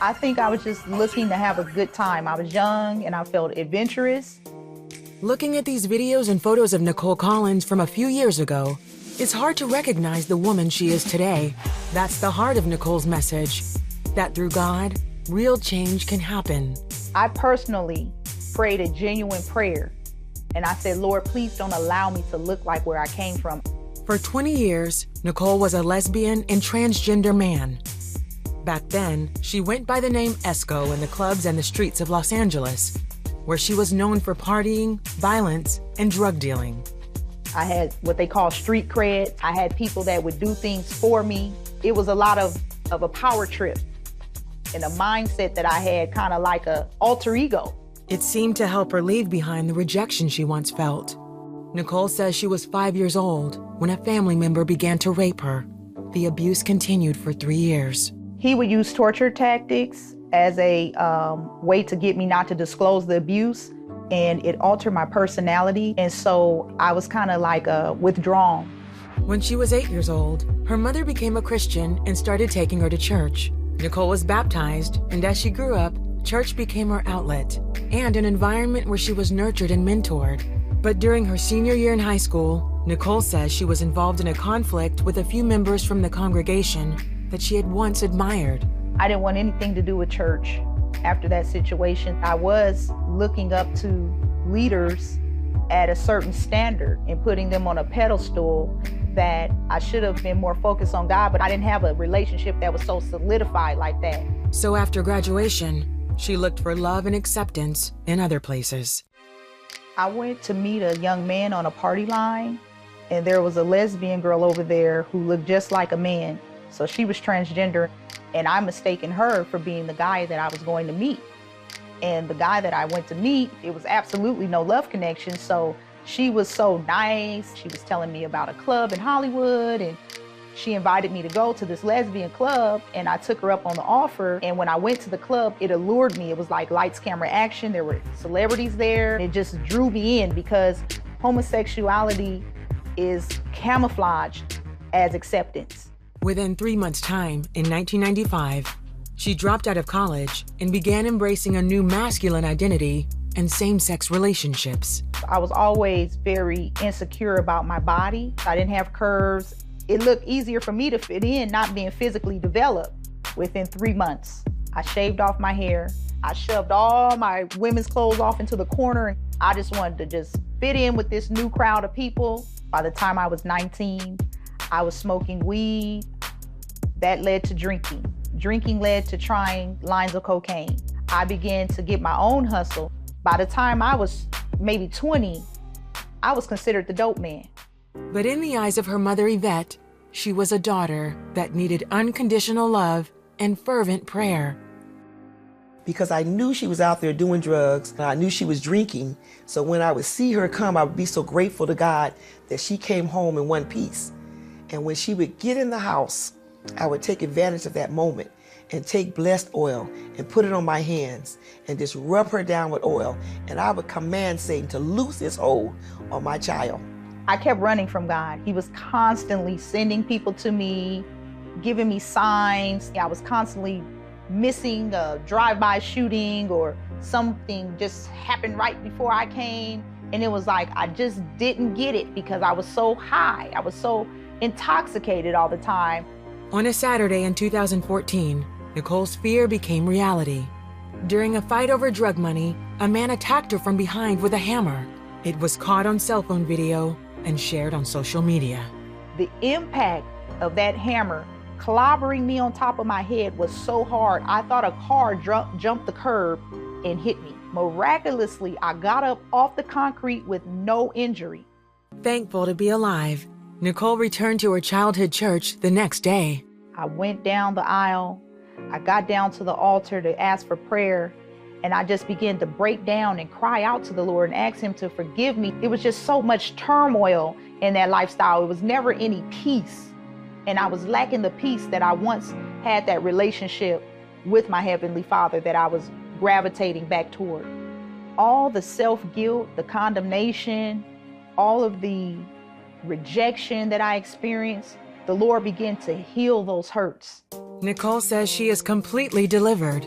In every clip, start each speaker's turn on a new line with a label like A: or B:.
A: I think I was just looking to have a good time. I was young and I felt adventurous.
B: Looking at these videos and photos of Nichol Collins from a few years ago, it's hard to recognize the woman she is today. That's the heart of Nichole's message, that through God, real change can happen.
A: I personally prayed a genuine prayer, and I said, Lord, please don't allow me to look like where I came from.
B: For 20 years, Nichol was a lesbian and transgender man. Back then, she went by the name Esco in the clubs and the streets of Los Angeles, where she was known for partying, violence, and drug dealing.
A: I had what they call street cred. I had people that would do things for me. It was a lot of a power trip and a mindset that I had, kind of like a alter ego.
B: It seemed to help her leave behind the rejection she once felt. Nichol says she was 5 years old when a family member began to rape her. The abuse continued for 3 years.
A: He would use torture tactics as a way to get me not to disclose the abuse, and it altered my personality, and so I was kind of like withdrawn.
B: When she was 8 years old, her mother became a Christian and started taking her to church. Nichol was baptized, and as she grew up, church became her outlet and an environment where she was nurtured and mentored. But during her senior year in high school, Nichol says she was involved in a conflict with a few members from the congregation that she had once admired.
A: I didn't want anything to do with church after that situation. I was looking up to leaders at a certain standard and putting them on a pedestal that I should have been more focused on God, but I didn't have a relationship that was so solidified like that.
B: So after graduation, she looked for love and acceptance in other places.
A: I went to meet a young man on a party line, and there was a lesbian girl over there who looked just like a man. So she was transgender, and I mistaken her for being the guy that I was going to meet. And the guy that I went to meet, it was absolutely no love connection. So she was so nice. She was telling me about a club in Hollywood, and she invited me to go to this lesbian club, and I took her up on the offer. And when I went to the club, it allured me. It was like lights, camera, action. There were celebrities there. It just drew me in because homosexuality is camouflaged as acceptance.
B: Within 3 months' time, in 1995, she dropped out of college and began embracing a new masculine identity and same-sex relationships.
A: I was always very insecure about my body. I didn't have curves. It looked easier for me to fit in, not being physically developed. Within 3 months, I shaved off my hair. I shoved all my women's clothes off into the corner. I just wanted to just fit in with this new crowd of people. By the time I was 19, I was smoking weed. That led to drinking. Drinking led to trying lines of cocaine. I began to get my own hustle. By the time I was maybe 20, I was considered the dope man.
B: But in the eyes of her mother, Yvette, she was a daughter that needed unconditional love and fervent prayer.
C: Because I knew she was out there doing drugs, and I knew she was drinking. So when I would see her come, I would be so grateful to God that she came home in one piece. And when she would get in the house, I would take advantage of that moment and take blessed oil and put it on my hands and just rub her down with oil. And I would command Satan to loose his hold on my child.
A: I kept running from God. He was constantly sending people to me, giving me signs. I was constantly missing a drive-by shooting, or something just happened right before I came. And it was like, I just didn't get it because I was so high. I was so intoxicated all the time.
B: On a Saturday in 2014, Nichole's fear became reality. During a fight over drug money, a man attacked her from behind with a hammer. It was caught on cell phone video and shared on social media.
A: The impact of that hammer clobbering me on top of my head was so hard, I thought a car jumped the curb and hit me. Miraculously, I got up off the concrete with no injury.
B: Thankful to be alive, Nichol returned to her childhood church the next day.
A: I went down the aisle. I got down to the altar to ask for prayer, and I just began to break down and cry out to the Lord and ask him to forgive me. It was just so much turmoil in that lifestyle. It was never any peace. And I was lacking the peace that I once had, that relationship with my Heavenly Father that I was gravitating back toward. All the self-guilt, the condemnation, all of the rejection that I experienced, the Lord began to heal those hurts.
B: Nichol says she is completely delivered,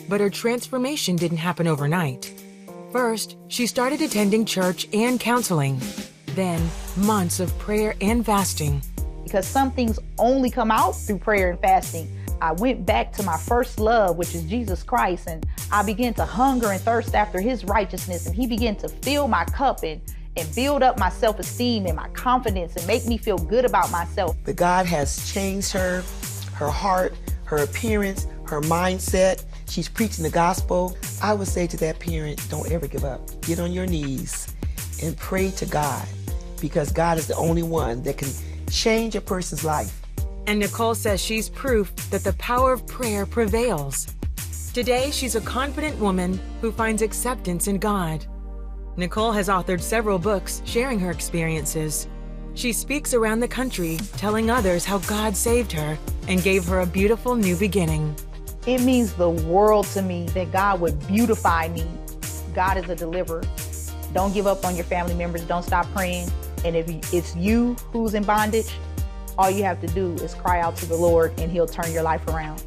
B: but her transformation didn't happen overnight. First, she started attending church and counseling. Then, months of prayer and fasting.
A: Because some things only come out through prayer and fasting. I went back to my first love, which is Jesus Christ, and I began to hunger and thirst after his righteousness, and he began to fill my cup and build up my self-esteem and my confidence and make me feel good about myself.
C: But God has changed her heart, her appearance, her mindset. She's preaching the gospel. I would say to that parent, don't ever give up. Get on your knees and pray to God, because God is the only one that can change a person's life.
B: And Nichol says she's proof that the power of prayer prevails. Today, she's a confident woman who finds acceptance in God. Nichol has authored several books sharing her experiences. She speaks around the country, telling others how God saved her and gave her a beautiful new beginning.
A: It means the world to me that God would beautify me. God is a deliverer. Don't give up on your family members. Don't stop praying. And if it's you who's in bondage, all you have to do is cry out to the Lord and he'll turn your life around.